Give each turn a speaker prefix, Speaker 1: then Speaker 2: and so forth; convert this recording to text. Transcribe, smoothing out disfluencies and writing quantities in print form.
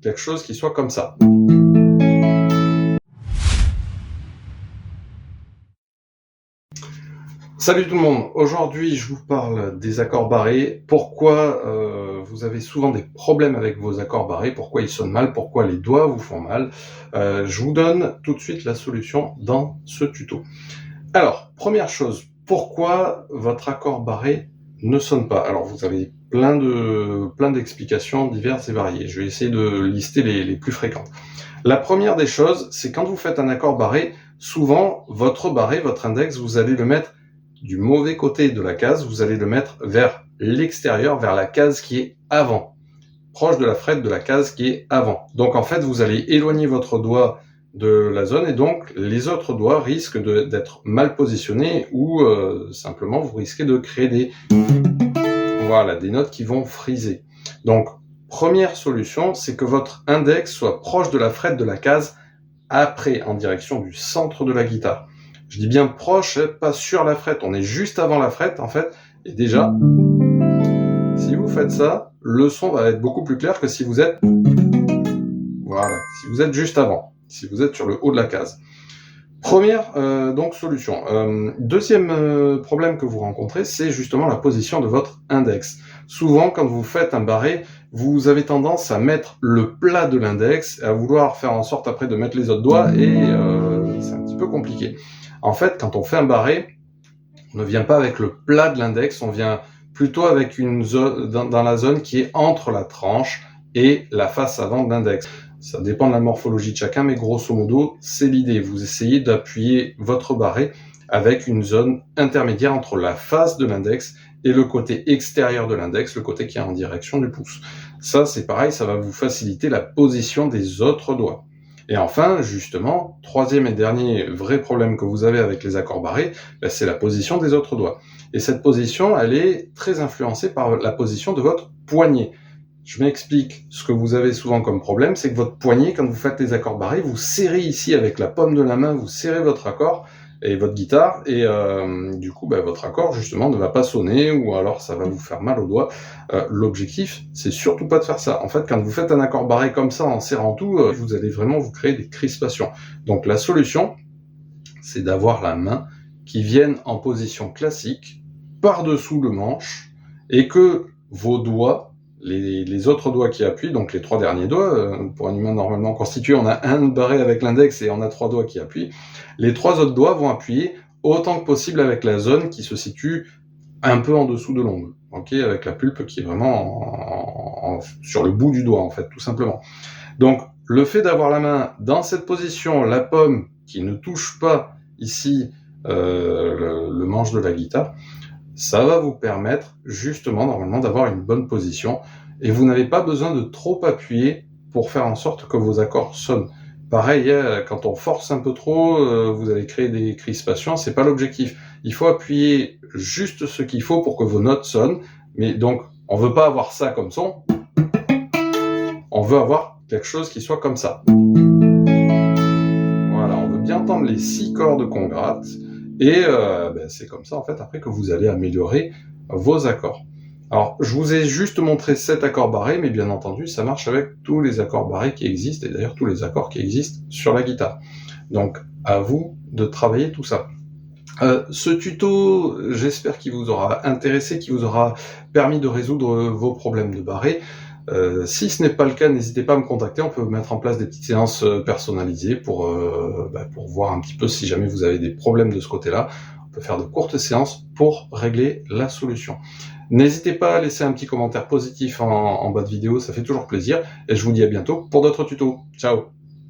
Speaker 1: quelque chose qui soit comme ça. Salut tout le monde, aujourd'hui je vous parle des accords barrés, pourquoi vous avez souvent des problèmes avec vos accords barrés, pourquoi ils sonnent mal, pourquoi les doigts vous font mal. Je vous donne tout de suite la solution dans ce tuto. Alors, première chose, pourquoi votre accord barré ne sonne pas? Alors vous avez plein d'explications diverses et variées, je vais essayer de lister les plus fréquentes. La première des choses, c'est quand vous faites un accord barré, souvent votre barré, votre index, vous allez le mettre du mauvais côté de la case, vous allez le mettre vers l'extérieur, vers la case qui est avant, proche de la frette de la case qui est avant. Donc en fait, vous allez éloigner votre doigt de la zone et donc les autres doigts risquent d'être mal positionnés ou simplement vous risquez de créer des notes qui vont friser. Donc première solution, c'est que votre index soit proche de la frette de la case après, en direction du centre de la guitare. Je dis bien proche, pas sur la frette, on est juste avant la frette en fait, et déjà, si vous faites ça, le son va être beaucoup plus clair que si vous êtes, si vous êtes juste avant, si vous êtes sur le haut de la case. Première donc solution. Deuxième problème que vous rencontrez, c'est justement la position de votre index. Souvent, quand vous faites un barré, vous avez tendance à mettre le plat de l'index, à vouloir faire en sorte après de mettre les autres doigts, et c'est un petit peu compliqué. En fait, quand on fait un barré, on ne vient pas avec le plat de l'index, on vient plutôt avec une zone dans la zone qui est entre la tranche et la face avant de l'index. Ça dépend de la morphologie de chacun, mais grosso modo, c'est l'idée. Vous essayez d'appuyer votre barré avec une zone intermédiaire entre la face de l'index et le côté extérieur de l'index, le côté qui est en direction du pouce. Ça, c'est pareil, ça va vous faciliter la position des autres doigts. Et enfin, justement, troisième et dernier vrai problème que vous avez avec les accords barrés, c'est la position des autres doigts. Et cette position, elle est très influencée par la position de votre poignet. Je m'explique, ce que vous avez souvent comme problème, c'est que votre poignet, quand vous faites les accords barrés, vous serrez ici avec la paume de la main, vous serrez votre accord et votre guitare, et du coup, votre accord, justement, ne va pas sonner, ou alors ça va vous faire mal aux doigts. L'objectif, c'est surtout pas de faire ça. En fait, quand vous faites un accord barré comme ça, en serrant tout, vous allez vraiment vous créer des crispations. Donc la solution, c'est d'avoir la main qui vienne en position classique, par-dessous le manche, et que vos doigts, les autres doigts qui appuient, donc les trois derniers doigts, pour un humain normalement constitué, on a un barré avec l'index et on a trois doigts qui appuient. Les trois autres doigts vont appuyer autant que possible avec la zone qui se situe un peu en dessous de l'ongle, okay, avec la pulpe qui est vraiment sur le bout du doigt, en fait, tout simplement. Donc, le fait d'avoir la main dans cette position, la paume qui ne touche pas ici le manche de la guitare, ça va vous permettre justement normalement d'avoir une bonne position, et vous n'avez pas besoin de trop appuyer pour faire en sorte que vos accords sonnent. Pareil, quand on force un peu trop, vous allez créer des crispations, c'est pas l'objectif. Il faut appuyer juste ce qu'il faut pour que vos notes sonnent, mais donc on veut pas avoir ça comme son, on veut avoir quelque chose qui soit comme ça. Voilà, on veut bien entendre les 6 cordes qu'on gratte, et c'est comme ça en fait après que vous allez améliorer vos accords. Alors je vous ai juste montré 7 accords barrés, mais bien entendu ça marche avec tous les accords barrés qui existent, et d'ailleurs tous les accords qui existent sur la guitare. Donc à vous de travailler tout ça. Ce tuto, j'espère qu'il vous aura intéressé, qu'il vous aura permis de résoudre vos problèmes de barré. Si ce n'est pas le cas, n'hésitez pas à me contacter, on peut mettre en place des petites séances personnalisées pour voir un petit peu si jamais vous avez des problèmes de ce côté-là. On peut faire de courtes séances pour régler la solution. N'hésitez pas à laisser un petit commentaire positif en bas de vidéo, ça fait toujours plaisir, et je vous dis à bientôt pour d'autres tutos. Ciao!